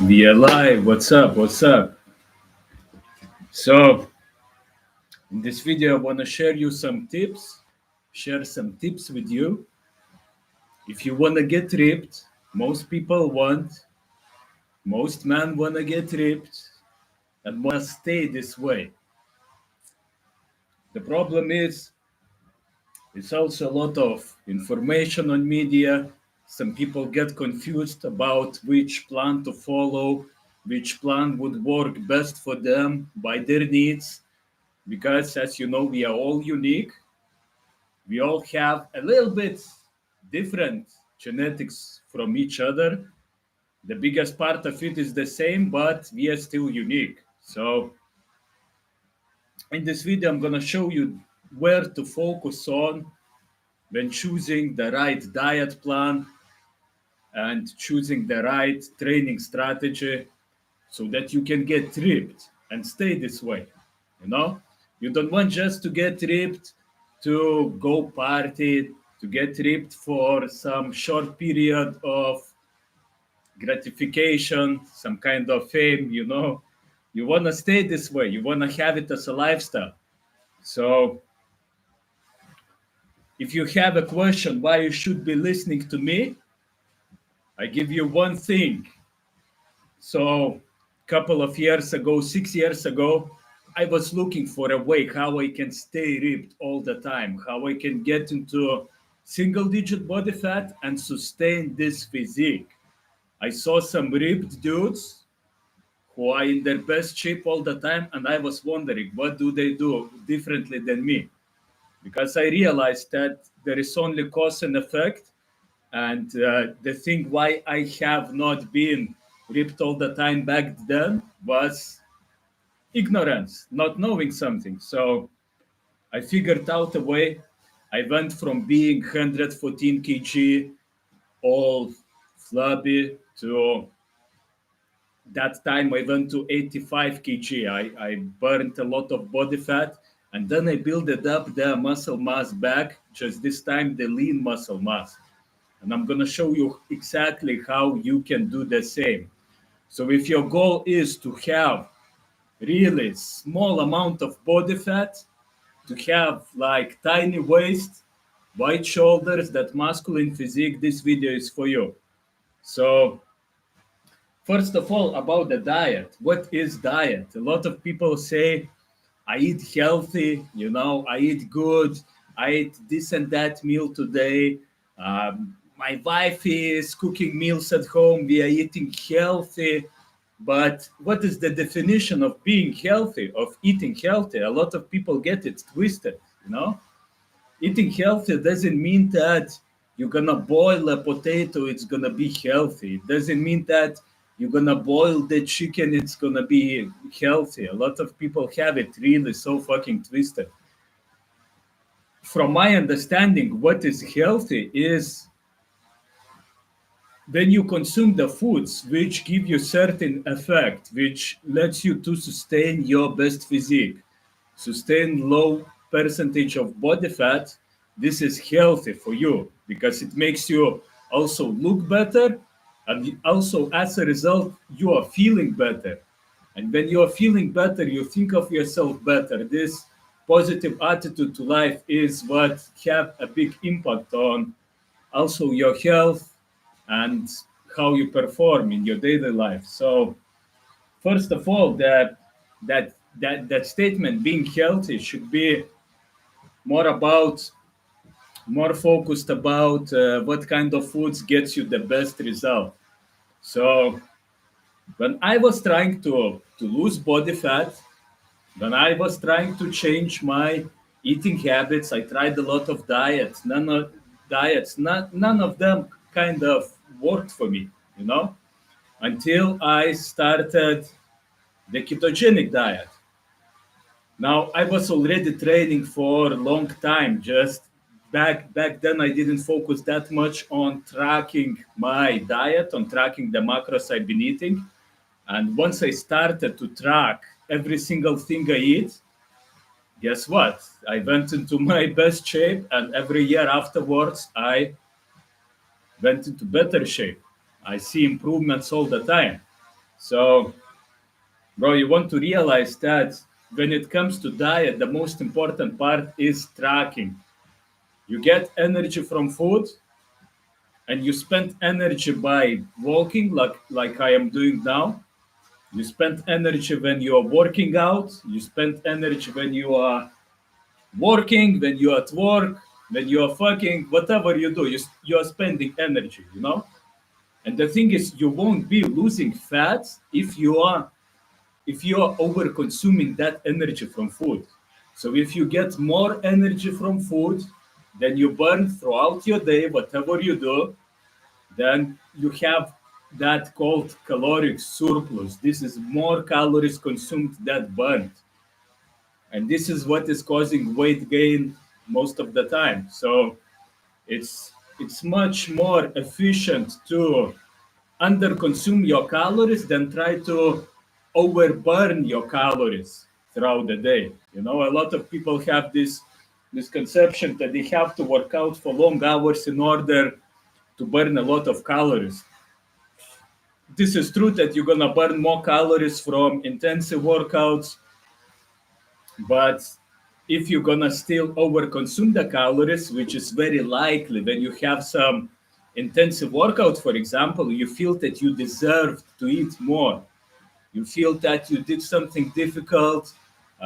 We are live. What's up? What's up? So, in this video, I want to share some tips with you. If you want to get ripped, most people want, most men want to get ripped and want to stay this way. The problem is, it's also a lot of information on media. Some people get confused about which plan to follow, which plan would work best for them by their needs because as you know we are all unique, we all have a little bit different genetics from each other. The biggest part of it is the same, but we are still unique. So in this video I'm going to show you where to focus on when choosing the right diet plan and choosing the right training strategy so that you can get ripped and stay this way. You know, you don't want just to get ripped to go party, to get ripped for some short period of gratification, some kind of fame. You want to stay this way, you want to have it as a lifestyle. So if you have a question why you should be listening to me, I give you one thing. So, couple of years ago, 6 years ago, I was looking for a way how I can stay ripped all the time, how I can get into single digit body fat and sustain this physique. I saw some ripped dudes who are in their best shape all the time, and I was wondering what do they do differently than me? Because I realized that there is only cause and effect, and the thing why I have not been ripped all the time back then was ignorance, not knowing something. So I figured out a way. I went from being 114 kg, all flabby, to that time I went to 85 kg. I burned a lot of body fat, and then I built up the muscle mass back, just this time the lean muscle mass. And I'm going to show you exactly how you can do the same. So if your goal is to have really small amount of body fat, to have like tiny waist, wide shoulders, that masculine physique, this video is for you. So first of all, about the diet. What is diet? A lot of people say, I eat healthy, I eat good, I eat this and that meal today. My wife is cooking meals at home, we are eating healthy. But what is the definition of being healthy, of eating healthy? A lot of people get it twisted. Eating healthy doesn't mean that you're gonna boil a potato, it's gonna be healthy. It doesn't mean that you're gonna boil the chicken, it's gonna be healthy. A lot of people have it really so fucking twisted. From my understanding, what is healthy is when you consume the foods which give you certain effect, which lets you to sustain your best physique, sustain low percentage of body fat. This is healthy for you because it makes you also look better, and also as a result you are feeling better. And when you are feeling better, you think of yourself better. This positive attitude to life is what have a big impact on also your health and how you perform in your daily life. So first of all, that statement being healthy should be more about more focused about what kind of foods gets you the best result. So when I was trying to lose body fat, when I was trying to change my eating habits, I tried a lot of diets. None of them kind of worked for me, you know, until I started the ketogenic diet. Now I was already training for a long time. Just back then, I didn't focus that much on tracking my diet, on tracking the macros I've been eating. And once I started to track every single thing I eat, guess what? I went into my best shape, and every year afterwards, I went into better shape. I see improvements all the time. So, bro, you want to realize that when it comes to diet, the most important part is tracking. You get energy from food, and you spend energy by walking, like I am doing now. You spend energy when you are working out. You spend energy when you are working, when you're at work, when you're fucking, whatever you do, you're spending energy, you know? And the thing is, you won't be losing fat if you are over consuming that energy from food. So if you get more energy from food than you burn throughout your day, whatever you do, then you have that called caloric surplus. This is more calories consumed than burned. And this is what is causing weight gain most of the time. So it's much more efficient to underconsume your calories than try to overburn your calories throughout the day. You know, a lot of people have this misconception that they have to work out for long hours in order to burn a lot of calories. This is true that you're gonna burn more calories from intensive workouts, but if you're gonna still overconsume the calories, which is very likely when you have some intensive workout, for example, you feel that you deserve to eat more. You feel that you did something difficult,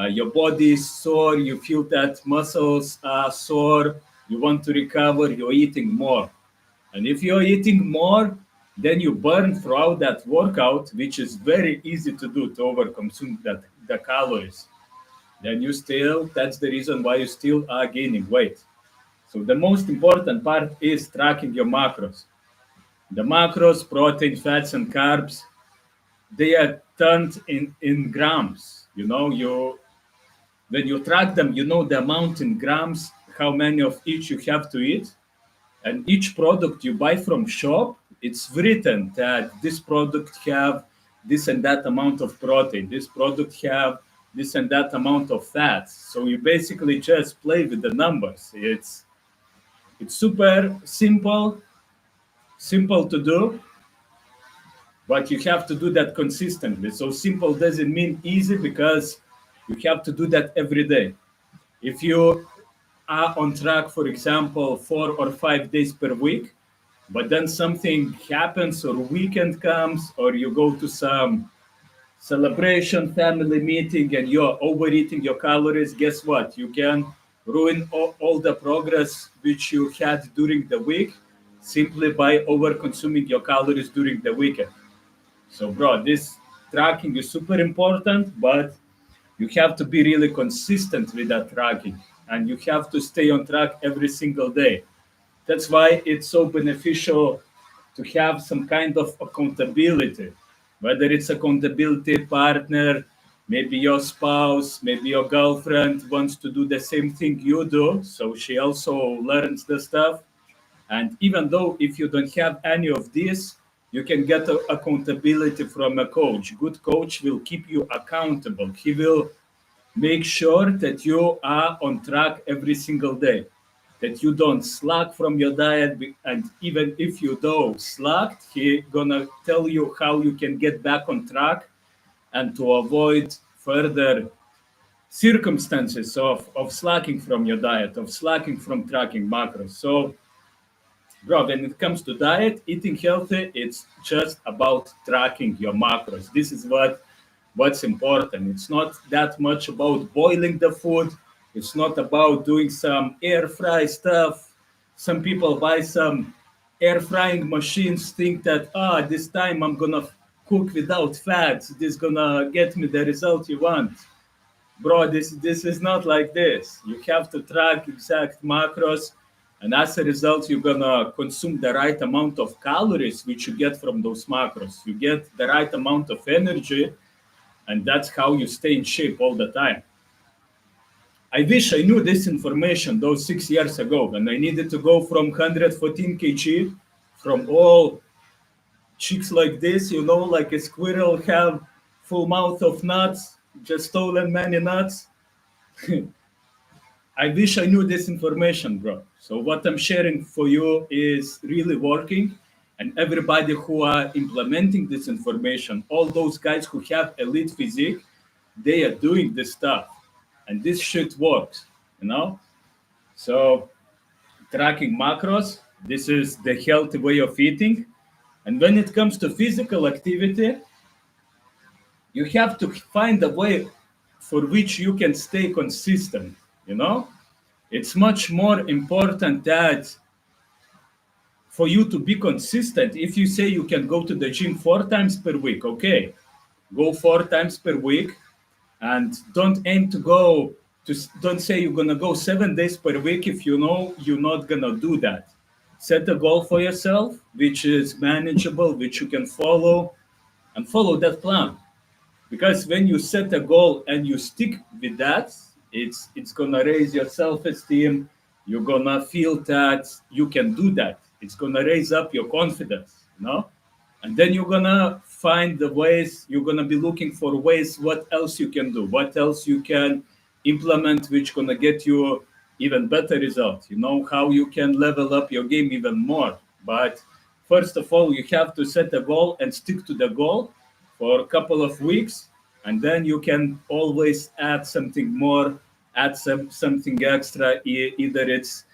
your body is sore, you feel that muscles are sore, you want to recover, you're eating more. And if you're eating more, then you burn throughout that workout, which is very easy to do to overconsume the calories. Then you still, that's the reason why you still are gaining weight. So the most important part is tracking your macros. The macros, protein, fats, and carbs, they are turned in grams. You know, when you track them, you know the amount in grams, how many of each you have to eat. And each product you buy from shop, it's written that this product have this and that amount of protein, this product have this and that amount of fat. So you basically just play with the numbers. It's super simple to do, but you have to do that consistently. So simple doesn't mean easy, because you have to do that every day. If you are on track, for example, 4 or 5 days per week, but then something happens or weekend comes or you go to some celebration, family meeting, and you're overeating your calories, guess what? You can ruin all the progress which you had during the week simply by over consuming your calories during the weekend. So, bro, this tracking is super important, but you have to be really consistent with that tracking and you have to stay on track every single day. That's why it's so beneficial to have some kind of accountability, whether it's accountability partner, maybe your spouse, maybe your girlfriend wants to do the same thing you do, so she also learns the stuff. And even though if you don't have any of this, you can get accountability from a coach. Good coach will keep you accountable. He will make sure that you are on track every single day, that you don't slack from your diet. And even if you do slack, he gonna tell you how you can get back on track and to avoid further circumstances of slacking from your diet, of slacking from tracking macros. So, bro, when it comes to diet, eating healthy, it's just about tracking your macros. This is what's important. It's not that much about boiling the food. It's not about doing some air fry stuff. Some people buy some air frying machines, think that this time I'm gonna cook without fats. This gonna get me the result you want. Bro, this is not like this. You have to track exact macros, and as a result, you're gonna consume the right amount of calories which you get from those macros. You get the right amount of energy, and that's how you stay in shape all the time. I wish I knew this information those 6 years ago when I needed to go from 114 kg, from all chicks like this, you know, like a squirrel have full mouth of nuts, just stolen many nuts. I wish I knew this information, bro. So what I'm sharing for you is really working. And everybody who are implementing this information, all those guys who have elite physique, they are doing this stuff. And this shit works, you know? So tracking macros, this is the healthy way of eating. And when it comes to physical activity, you have to find a way for which you can stay consistent, you know? It's much more important that for you to be consistent, if you say you can go to the gym 4 times per week, okay, go 4 times per week, and don't aim to go to, don't say you're gonna go 7 days per week if you know you're not gonna do that. Set a goal for yourself, which is manageable, which you can follow, and follow that plan. Because when you set a goal and you stick with that, it's gonna raise your self-esteem. You're gonna feel that you can do that. It's gonna raise up your confidence, you know? And then you're gonna find the ways, you're gonna be looking for ways what else you can do, what else you can implement which gonna get you even better results. You know how you can level up your game even more. But first of all, you have to set a goal and stick to the goal for a couple of weeks, and then you can always add something more, add something extra. Either it's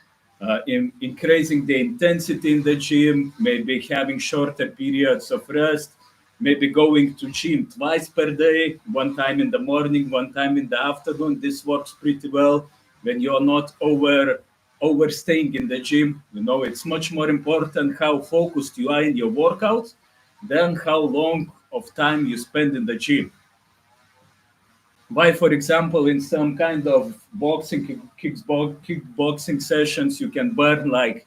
increasing the intensity in the gym, maybe having shorter periods of rest, maybe going to gym twice per day, one time in the morning, one time in the afternoon. This works pretty well when you're not overstaying in the gym. You know, it's much more important how focused you are in your workouts than how long of time you spend in the gym. Why, for example, in some kind of kickboxing sessions, you can burn like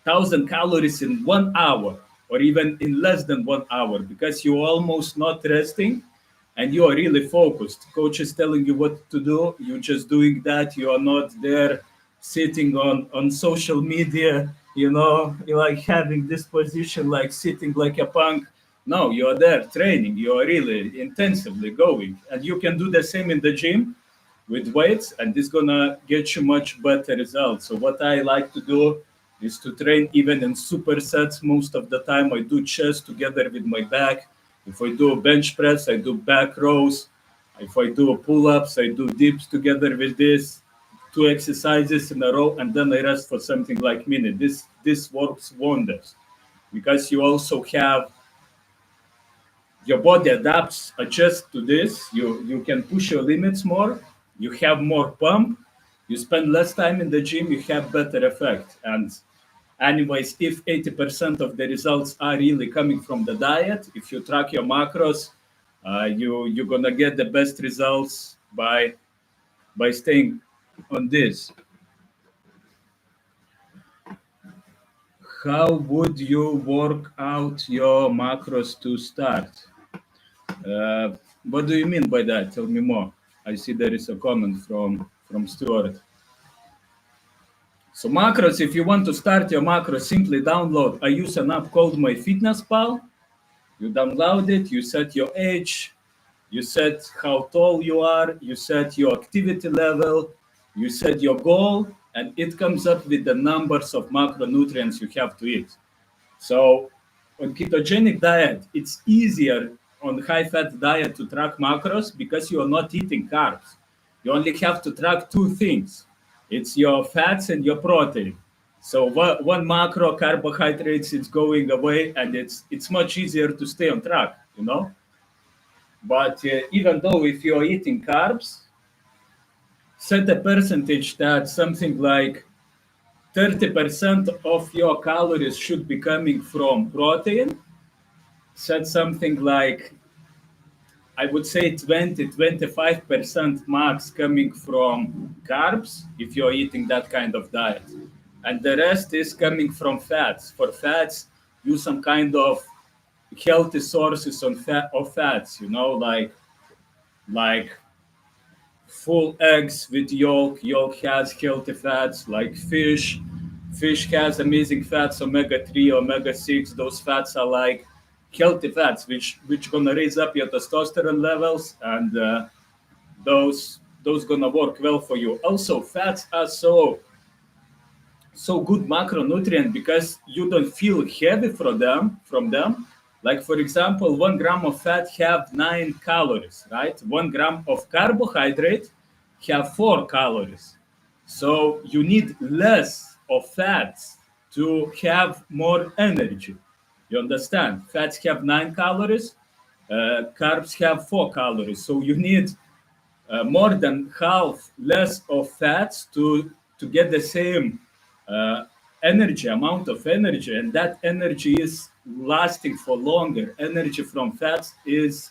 1,000 calories in 1 hour, or even in less than 1 hour, because you're almost not resting and you are really focused. Coach is telling you what to do, you're just doing that. You are not there sitting on social media, you know, you're like having this position, like sitting like a punk. No, you are there training, you are really intensively going. And you can do the same in the gym with weights, and this gonna get you much better results. So what I like to do is to train even in supersets. Most of the time I do chest together with my back. If I do a bench press, I do back rows. If I do pull-ups, I do dips together with this. 2 exercises in a row, and then I rest for something like minute. This works wonders, because you also have your body adapts, adjusts to this. You can push your limits more. You have more pump. You spend less time in the gym. You have better effect. And anyways, if 80% of the results are really coming from the diet, if you track your macros, you're gonna get the best results by staying on this. How would you work out your macros to start? What do you mean by that? Tell me more. I see there is a comment from Stuart. So macros, if you want to start your macros, simply download. I use an app called MyFitnessPal. You download it, you set your age, you set how tall you are, you set your activity level, you set your goal, and it comes up with the numbers of macronutrients you have to eat. So on ketogenic diet, it's easier on high-fat diet to track macros because you are not eating carbs. You only have to track two things. It's your fats and your protein. So one macro, carbohydrates, it's going away, and it's much easier to stay on track, you know. But even though if you're eating carbs, set a percentage that something like 30% of your calories should be coming from protein. Set something like, I would say 20-25% max coming from carbs if you're eating that kind of diet. And the rest is coming from fats. For fats, use some kind of healthy sources of fats, you know, like full eggs with yolk. Yolk has healthy fats, like fish. Fish has amazing fats, omega-3, omega-6. Those fats are like healthy fats, which gonna raise up your testosterone levels, and those gonna work well for you. Also, fats are so so good macronutrient because you don't feel heavy from them. Like for example, 1 gram of fat have 9 calories, right? 1 gram of carbohydrate have 4 calories. So you need less of fats to have more energy. You understand? Fats have 9 calories, carbs have 4 calories. So you need more than half less of fats to get the same uh, energy amount of energy, and that energy is lasting for longer. Energy from fats is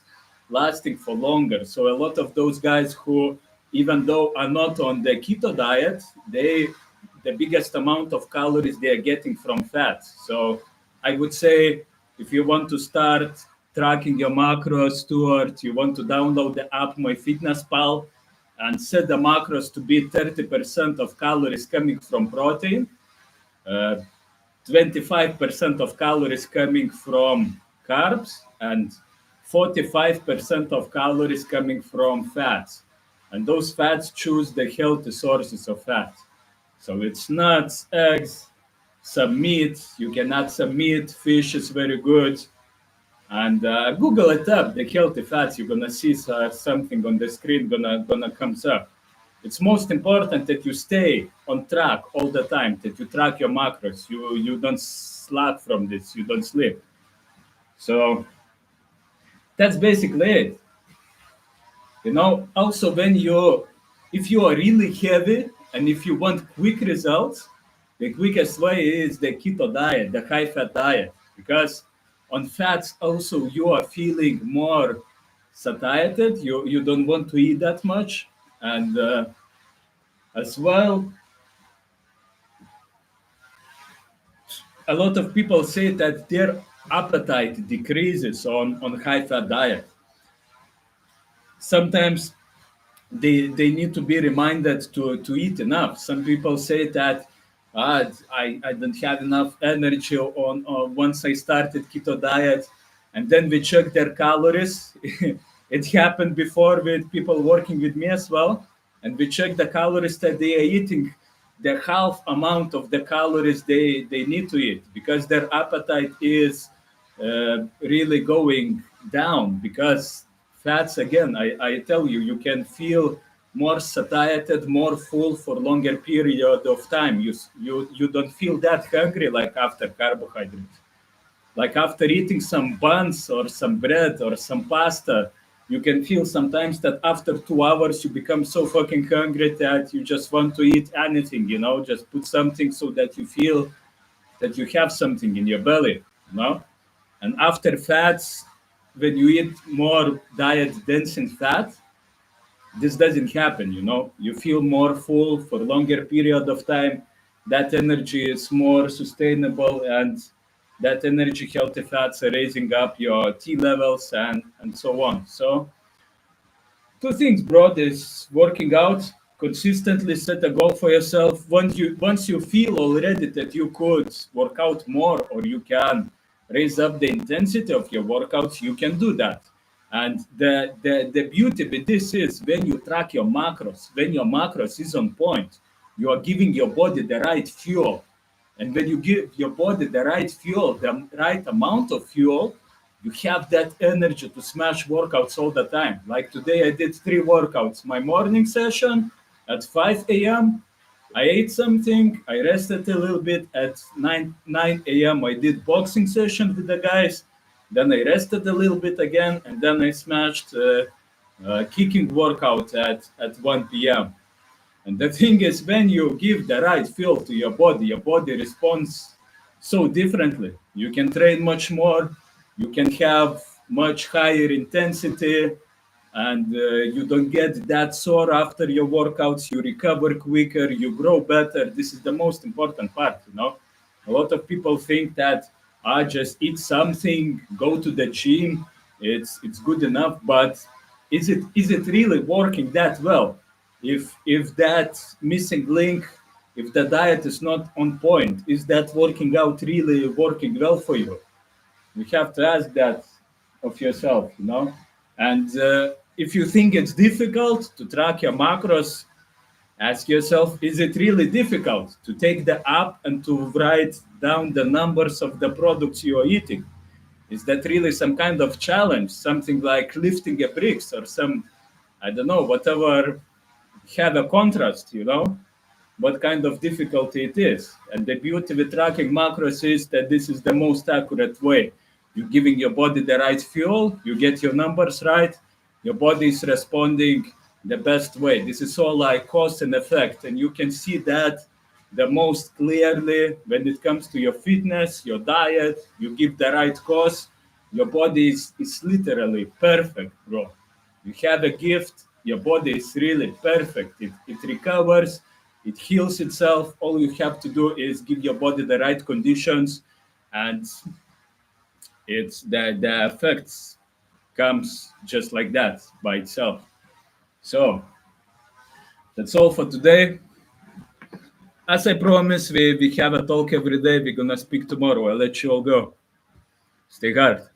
lasting for longer. So a lot of those guys who, even though are not on the keto diet, they the biggest amount of calories they are getting from fats. So I would say if you want to start tracking your macros, Stuart, you want to download the app MyFitnessPal and set the macros to be 30% of calories coming from protein, uh, 25% of calories coming from carbs, and 45% of calories coming from fats. And those fats choose the healthy sources of fat. So it's nuts, eggs, some meat. You can add some meat. Fish is very good. And Google it up, the healthy fats. You're gonna see something on the screen gonna comes up. It's most important that you stay on track all the time, that you track your macros. You don't slack from this. You don't sleep. So that's basically it. Also when if you are really heavy and if you want quick results, the quickest way is the keto diet, the high fat diet, because on fats also you are feeling more satiated. You don't want to eat that much, and as well, a lot of people say that their appetite decreases on high fat diet. Sometimes they need to be reminded to eat enough. Some people say that I don't have enough energy on once I started keto diet, and then we check their calories. It happened before with people working with me as well, and we check the calories that they are eating, the half amount of the calories they need to eat because their appetite is really going down because fats again I tell you you can feel more satiated, more full for longer period of time. You don't feel that hungry like after carbohydrates, like after eating some buns or some bread or some pasta. You can feel sometimes that after 2 hours you become so fucking hungry that you just want to eat anything, just put something so that you feel that you have something in your belly, you know and after fats, when you eat more diet dense in fat, this doesn't happen. You feel more full for longer period of time. That energy is more sustainable, and that energy healthy fats are raising up your T levels and so on. So two things, bro. Is working out consistently. Set a goal for yourself. Once you feel already that you could work out more or you can raise up the intensity of your workouts, you can do that. And the beauty with this is when you track your macros, when your macros is on point, you are giving your body the right fuel. And when you give your body the right fuel, the right amount of fuel, you have that energy to smash workouts all the time. Like today, I did 3 workouts. My morning session at 5 a.m. I ate something. I rested a little bit at 9 a.m. I did boxing session with the guys. Then I rested a little bit again, and then I smashed kicking workout at 1 p.m. And the thing is, when you give the right fuel to your body responds so differently. You can train much more, you can have much higher intensity, and you don't get that sore after your workouts. You recover quicker, you grow better. This is the most important part. A lot of people think that I just eat something, go to the gym, it's good enough, but is it really working that well? If that missing link, if the diet is not on point, is that working out really working well for you? You have to ask that of yourself. And if you think it's difficult to track your macros, Ask yourself, is it really difficult to take the app and to write down the numbers of the products you are eating? Is that really some kind of challenge, something like lifting a bricks or some, I don't know, whatever have a contrast, what kind of difficulty it is. And the beauty with tracking macros is that this is the most accurate way. You're giving your body the right fuel, you get your numbers right, your body is responding the best way. This is all like cause and effect, and you can see that the most clearly when it comes to your fitness, your diet. You give the right cause, your body is literally perfect, bro. You have a gift, your body is really perfect. It recovers, it heals itself. All you have to do is give your body the right conditions, and it's the effects comes just like that by itself. So that's all for today. As I promised, we have a talk every day. We're gonna speak tomorrow. I'll let you all go. Stay hard.